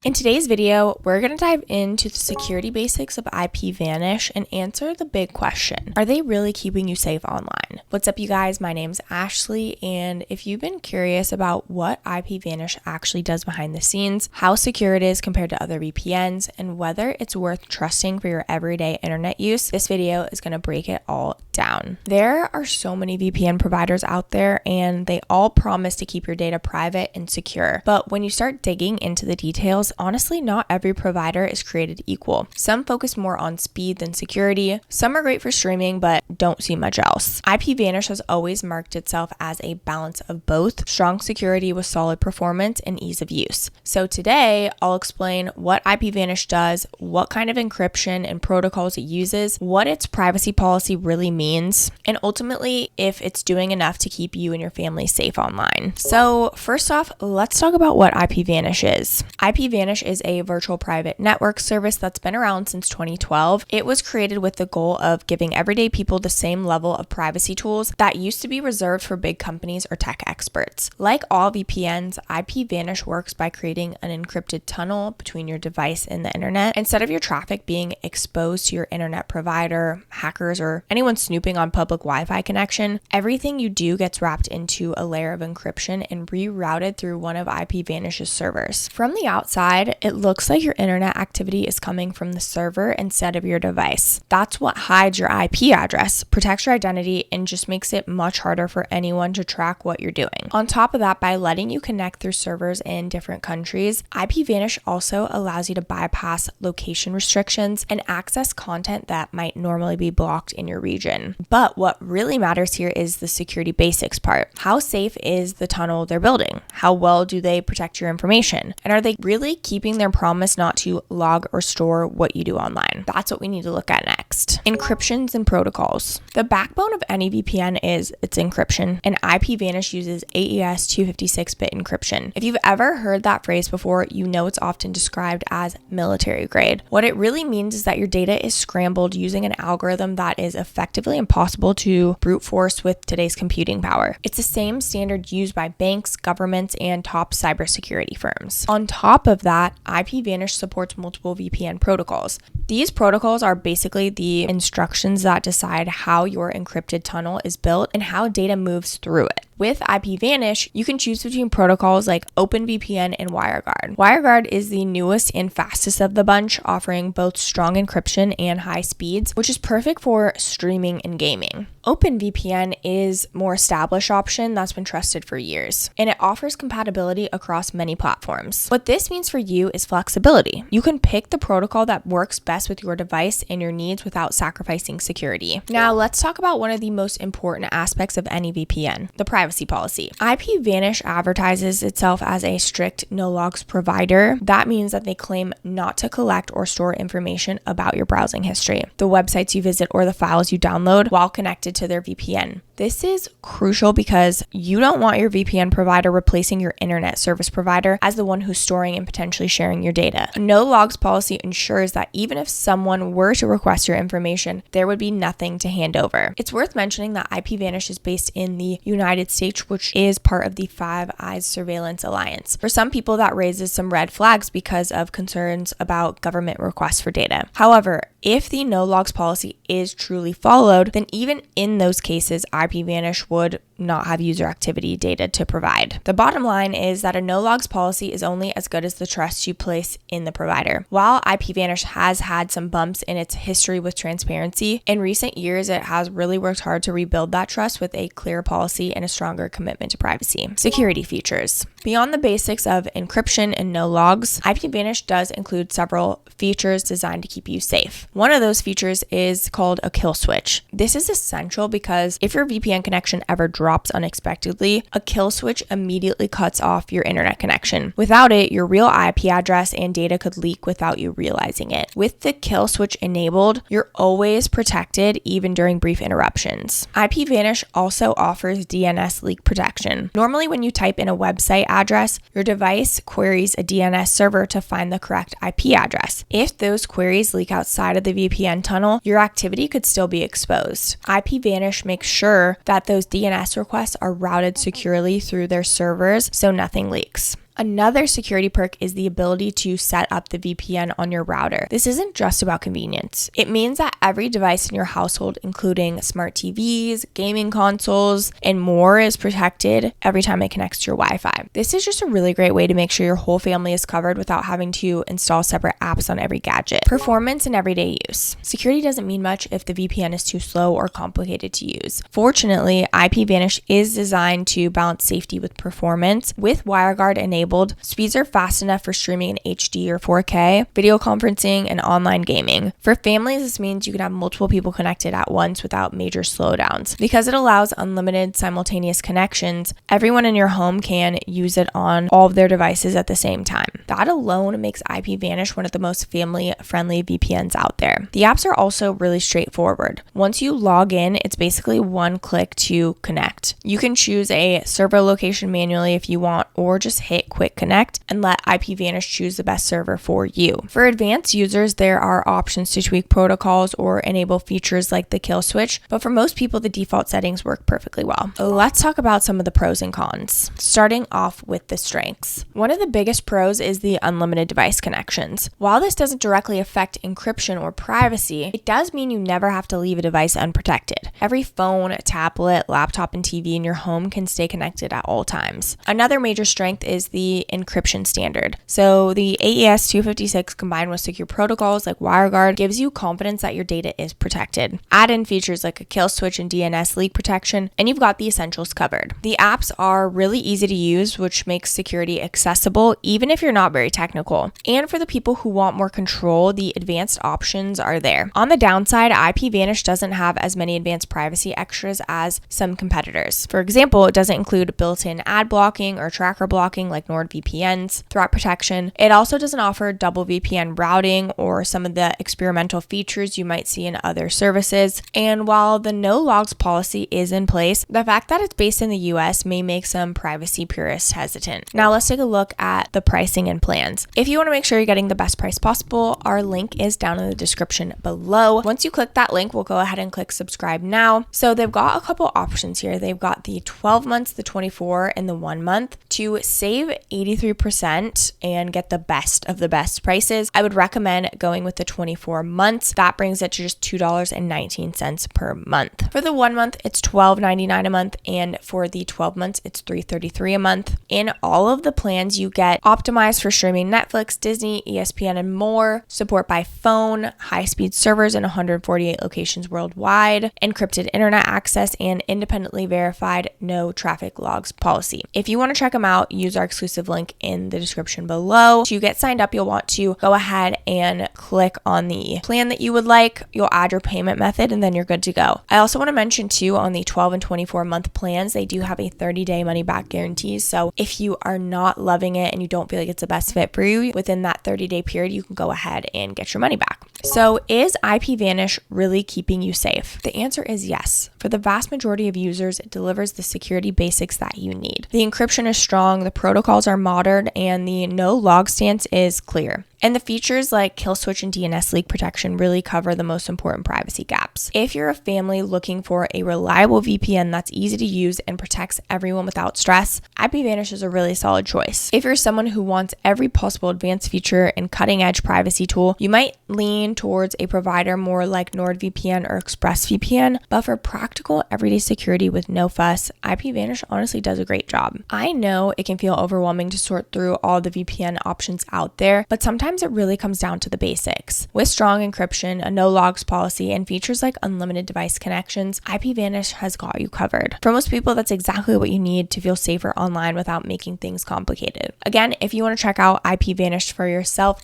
In today's video, we're going to dive into the security basics of IPVanish and answer the big question. Are they really keeping you safe online? What's up, you guys? My name's Ashley, and if you've been curious about what IPVanish actually does behind the scenes, how secure it is compared to other VPNs, and whether it's worth trusting for your everyday internet use, this video is going to break it all down. There are so many VPN providers out there, and they all promise to keep your data private and secure. But when you start digging into the details, honestly, not every provider is created equal. Some focus more on speed than security. Some are great for streaming, but don't see much else. IPVanish has always marked itself as a balance of both strong security with solid performance and ease of use. So today, I'll explain what IPVanish does, what kind of encryption and protocols it uses, what its privacy policy really means, and ultimately, if it's doing enough to keep you and your family safe online. So first off, let's talk about what IPVanish is. IPVanish is a virtual private network service that's been around since 2012. It was created with the goal of giving everyday people the same level of privacy tools that used to be reserved for big companies or tech experts. Like all VPNs, IPVanish works by creating an encrypted tunnel between your device and the internet. Instead of your traffic being exposed to your internet provider, hackers, or anyone snooping on public Wi-Fi connection, everything you do gets wrapped into a layer of encryption and rerouted through one of IPVanish's servers. From the outside, it looks like your internet activity is coming from the server instead of your device. That's what hides your IP address, protects your identity, and just makes it much harder for anyone to track what you're doing. On top of that, by letting you connect through servers in different countries, IPVanish also allows you to bypass location restrictions and access content that might normally be blocked in your region. But what really matters here is the security basics part. How safe is the tunnel they're building? How well do they protect your information? And are they really keeping their promise not to log or store what you do online? That's what we need to look at next. Encryptions and protocols. The backbone of any VPN is its encryption, and IPVanish uses AES 256-bit encryption. If you've ever heard that phrase before, you know it's often described as military grade. What it really means is that your data is scrambled using an algorithm that is effectively impossible to brute force with today's computing power. It's the same standard used by banks, governments, and top cybersecurity firms. On top of that, IPVanish supports multiple VPN protocols. These protocols are basically the instructions that decide how your encrypted tunnel is built and how data moves through it. With IPVanish, you can choose between protocols like OpenVPN and WireGuard. WireGuard is the newest and fastest of the bunch, offering both strong encryption and high speeds, which is perfect for streaming and gaming. OpenVPN is a more established option that's been trusted for years, and it offers compatibility across many platforms. What this means for you is flexibility. You can pick the protocol that works best with your device and your needs without sacrificing security. Now, let's talk about one of the most important aspects of any VPN, the privacy policy. IPVanish advertises itself as a strict no-logs provider. That means that they claim not to collect or store information about your browsing history, the websites you visit, or the files you download while connected to their VPN. This is crucial because you don't want your VPN provider replacing your internet service provider as the one who's storing and potentially sharing your data. A no-logs policy ensures that even if someone were to request your information, there would be nothing to hand over. It's worth mentioning that IPVanish is based in the United States, which is part of the Five Eyes Surveillance Alliance. For some people, that raises some red flags because of concerns about government requests for data. However, if the no-logs policy is truly followed, then even in those cases, IPVanish would not have user activity data to provide. The bottom line is that a no-logs policy is only as good as the trust you place in the provider. While IPVanish has had some bumps in its history with transparency, in recent years it has really worked hard to rebuild that trust with a clear policy and a stronger commitment to privacy. Security features. Beyond the basics of encryption and no-logs, IPVanish does include several features designed to keep you safe. One of those features is called a kill switch. This is essential because if your VPN connection ever drops unexpectedly, a kill switch immediately cuts off your internet connection. Without it, your real IP address and data could leak without you realizing it. With the kill switch enabled, you're always protected even during brief interruptions. IPVanish also offers DNS leak protection. Normally, when you type in a website address, your device queries a DNS server to find the correct IP address. If those queries leak outside of the VPN tunnel, your activity could still be exposed. IPVanish makes sure that those DNS requests are routed securely through their servers so nothing leaks. Another security perk is the ability to set up the VPN on your router. This isn't just about convenience. It means that every device in your household, including smart TVs, gaming consoles, and more, is protected every time it connects to your Wi-Fi. This is just a really great way to make sure your whole family is covered without having to install separate apps on every gadget. Performance and everyday use. Security doesn't mean much if the VPN is too slow or complicated to use. Fortunately, IPVanish is designed to balance safety with performance. With WireGuard enabled, speeds are fast enough for streaming in HD or 4K, video conferencing, and online gaming. For families, this means you can have multiple people connected at once without major slowdowns. Because it allows unlimited simultaneous connections, everyone in your home can use it on all of their devices at the same time. That alone makes IPVanish one of the most family-friendly VPNs out there. The apps are also really straightforward. Once you log in, it's basically one click to connect. You can choose a server location manually if you want, or just hit quick connect and let IPVanish choose the best server for you. For advanced users, there are options to tweak protocols or enable features like the kill switch, but for most people, the default settings work perfectly well. Let's talk about some of the pros and cons, starting off with the strengths. One of the biggest pros is the unlimited device connections. While this doesn't directly affect encryption or privacy, it does mean you never have to leave a device unprotected. Every phone, tablet, laptop, and TV in your home can stay connected at all times. Another major strength is the encryption standard. So the AES 256 combined with secure protocols like WireGuard gives you confidence that your data is protected. Add in features like a kill switch and DNS leak protection, and you've got the essentials covered. The apps are really easy to use, which makes security accessible even if you're not very technical. And for the people who want more control, the advanced options are there. On the downside, IPVanish doesn't have as many advanced privacy extras as some competitors. For example, it doesn't include built-in ad blocking or tracker blocking like NordVPN's, threat protection. It also doesn't offer double VPN routing or some of the experimental features you might see in other services. And while the no logs policy is in place, the fact that it's based in the US may make some privacy purists hesitant. Now let's take a look at the pricing and plans. If you want to make sure you're getting the best price possible, our link is down in the description below. Once you click that link, we'll go ahead and click subscribe now. So they've got a couple options here. They've got the 12 months, the 24, and the 1 month. To save 83% and get the best of the best prices, I would recommend going with the 24 months. That brings it to just $2.19 per month. For the 1 month, it's $12.99 a month, and for the 12 months, it's $3.33 a month. In all of the plans, you get optimized for streaming Netflix, Disney, ESPN, and more, support by phone, high-speed servers in 148 locations worldwide, encrypted internet access, and independently verified no traffic logs policy. If you want to check them out, use our exclusive link in the description below. To get signed up, you'll want to go ahead and click on the plan that you would like. You'll add your payment method, and then you're good to go. I also want to mention too, on the 12 and 24 month plans, they do have a 30-day money-back guarantee. So if you are not loving it and you don't feel like it's the best fit for you, within that 30-day period, you can go ahead and get your money back. So is IPVanish really keeping you safe? The answer is yes. For the vast majority of users, it delivers the security basics that you need. The encryption is strong, the protocols are modern, and the no log stance is clear. And the features like kill switch and DNS leak protection really cover the most important privacy gaps. If you're a family looking for a reliable VPN that's easy to use and protects everyone without stress, IPVanish is a really solid choice. If you're someone who wants every possible advanced feature and cutting-edge privacy tool, you might lean towards a provider more like NordVPN or ExpressVPN, but for practical everyday security with no fuss, IPVanish honestly does a great job. I know it can feel overwhelming to sort through all the VPN options out there, but sometimes it really comes down to the basics. With strong encryption, a no logs policy, and features like unlimited device connections, IPVanish has got you covered. For most people, that's exactly what you need to feel safer online without making things complicated. Again, if you want to check out IPVanish for yourself,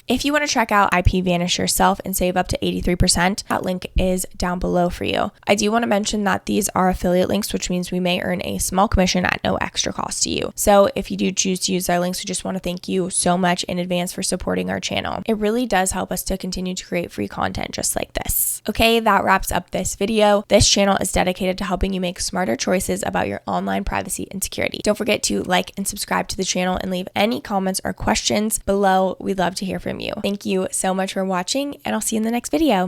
and save up to 83%, that link is down below for you. I do want to mention that these are affiliate links, which means we may earn a small commission at no extra cost to you. So if you do choose to use our links, we just want to thank you so much in advance for supporting our channel. It really does help us to continue to create free content just like this. Okay, that wraps up this video. This channel is dedicated to helping you make smarter choices about your online privacy and security. Don't forget to like and subscribe to the channel and leave any comments or questions below. We'd love to hear from you. Thank you so much for watching, and I'll see you in the next video.